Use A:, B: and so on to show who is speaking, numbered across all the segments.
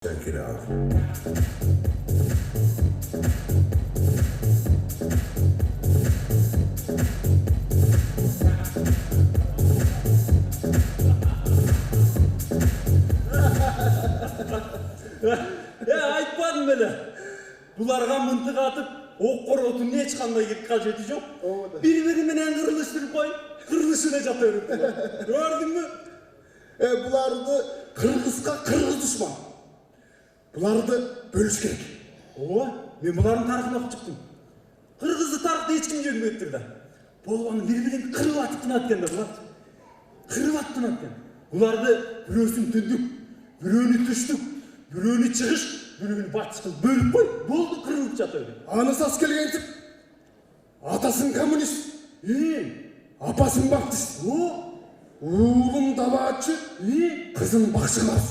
A: Check it out.
B: Айтпадым беле. Буларга мынтык атып, ок коротун эч кандай кажети жок. Бири-бири менен кырылыштырып кой, кырылышына жата берет. Көрдүңбү?
C: Буларды кыргызга кыргыз душман. Буларды бөлүш керек.
B: Ооба, мен булардын тарыхын окуп чыктым. Кыргызды тарыхта эч ким жеңбептир да. Болгону бири-бирин кырып атып тынат экен да булар. Кырып атып тынат экен. Буларды бирөөсүн түндүк, бирөөнү түштүк, бирөөнү чыгыш, бирөөнү батыш кылып бөлүп кой, болду кырылып жата берет.
C: Анысас келгентип, атасың коммунист, апасың баптист, уулум табаачы, кызың бакчылас.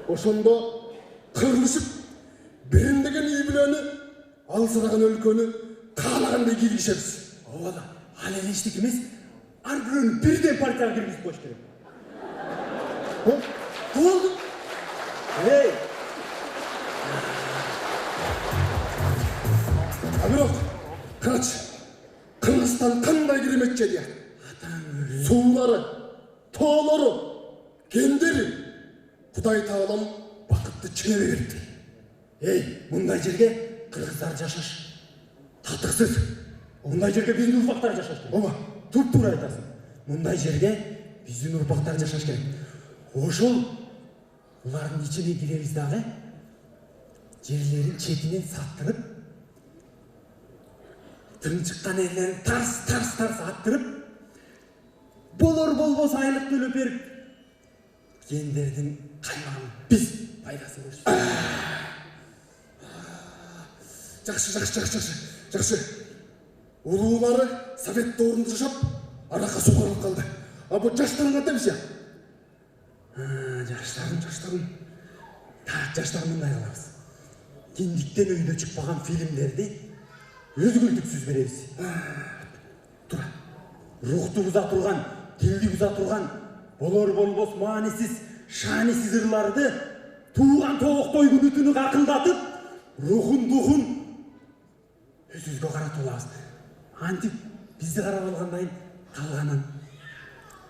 C: Ошондо кырылышып, бириндеген үй бүлөнү, алсыраган өлкөнү каалагандай киргизебиз.
B: Ооба да, ал эле эчтеке эмес, ар бирөөнү бирден партияга киргизип коюш керек. Болду.
C: Бирок, карачы, Кыргызстан кандай керемет жер я? Суулары, тоолору, кендери, Кудай таалам бакытты чыгара берди.
B: Мындай жерге кыргыздар жашаш татыксыз. Мындай жерге биздин урпактар жашаш керек.
C: Ооба,
B: Туп-туура айтасың. Мындай жерге биздин урпактар жашаш керек. Ошол булардын ичине киребиз дагы. Жерлерин четинен саттырып, тынчыккан ээлерин тарс аттырып, болор болбос айлык төлөп берип, кендердин каймагын биз пайдасын көрсөтөбүз.
C: Жакшы. Улуулары совет доорунда жашап, аракка сугарылып калды. А бу жаштарын кантебиз я?
B: Жаштарын мындай кылабыз. Кендиктен өйдө чыкпаган фильмдерди үзгүлтүксүз беребиз. Тура. Рухту буза турган, тилди буза турган, болор болбос маанисиз, шаанисиз ырларды тууган тооктой күнүтүнү акылдатып, рухун өзүбүзгө каратып алабыз. Антип бизди карап алгандан кийин калганын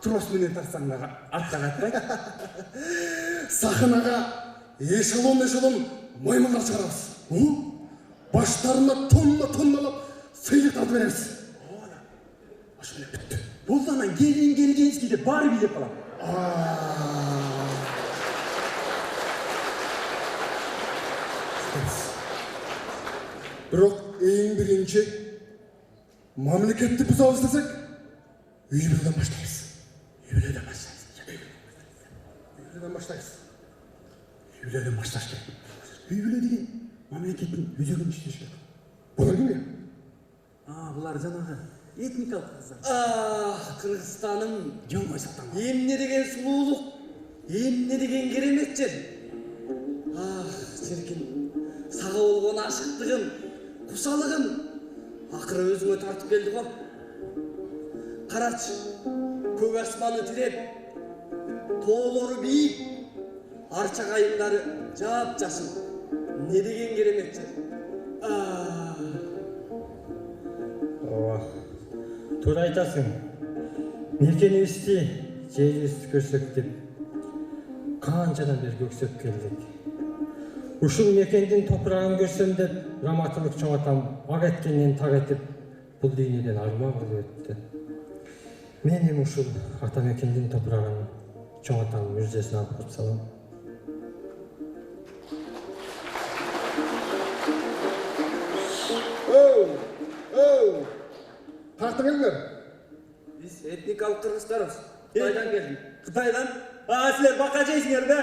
B: трос менен тарсаң дагы артка кайтпайт.
C: Сахнага эшелон маймылдар чыгарабыз. Баштарына тонналап сыйлык тартып беребиз.
B: Ошо менен бүттү. Болду анан келгенский деп баары билеп калат.
C: Бирок эң биринчи мамлекетти бузабыз десек, үй бүлөдөн баштайбыз.
B: Үй бүлөдөн башташ керек. Үй бүлө деген мамлекеттин өзөгүн иштеш керек.
C: Булар ким?
B: Булар жанагы этникалык кыздар.
D: Кыргызстаным
B: Жөн ойсоктон.
D: эмне деген сулуулук, эмне деген керемет жер. Чиркин, сага болгон ашыктыгым, кусалыгым акыры өзүңө тартып келди го. Карачы, көк асманы тиреп, тоолору бийик, арча кайыңдары жап-жашыл. Не деген керемет жер.
E: Ооба, туура айтасың. Мекенибизди, жерибизди көрсөк деп канчадан бери көксөп келдик. Ушул мекендин топурагын көрсөм деп раматылык чоң атам ак эткенен так этип бул дүйнөдөн арман кылып өттү. Мен эми ушул ата мекендин топурагын чоң атамдын мүрзөсүнө алып коюп салам.
C: Тартыңыздар.
D: Биз этникалык кыргыздарбыз. Кытайдан келдик.
B: Кытайдан? Силер бака жейсиңер да?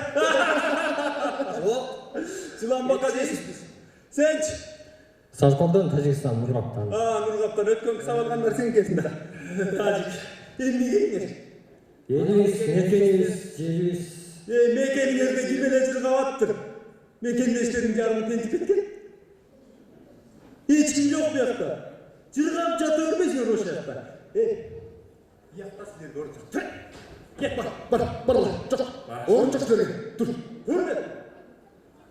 D: Жок,
B: Жылан бака жейсиз. Сенчи?
E: Сарколдон, Тажикстан, Нургаптан.
B: Нургаптан өткөн кыса алгандар сен келсиң да. Тажик. Эмнеге?
E: Элибиз, мекенибиз, жерибиз.
B: Мекениңерде ким эле жыргап аттыр? Мекендештердин жарымы тентип кеткен. Эч ким жок буякта. Жыргап жата бербейсиңер ошол жакта. Биякта силер көрүп
C: Бар. Жоқ. Он жоқ берген. Тұр.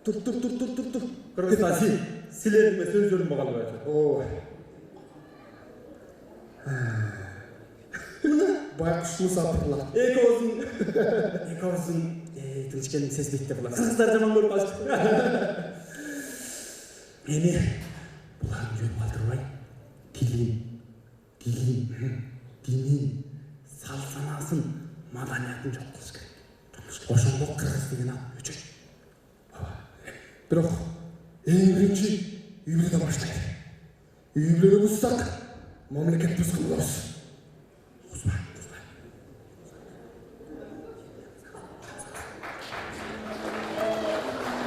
C: Тұр.
B: Кыргызстан силердиме сөздөрүм калбай атат.
C: О. Байқұш мұсапырлар.
D: Экөөбүздүн тынчкенин сезбейт деп булар. Кыргыздар жаман көрүп калышты. Эми буларды үйрөнүп калтырбай, динин, салт-санаасын, маданиятын жок кылыш керек. Ошондо кыргыз деген ат өчөт.
C: Бирок эң биринчи үй бүлөдөн баштайт. Үй бүлөнү бузсак, мамлекет бузган болобуз.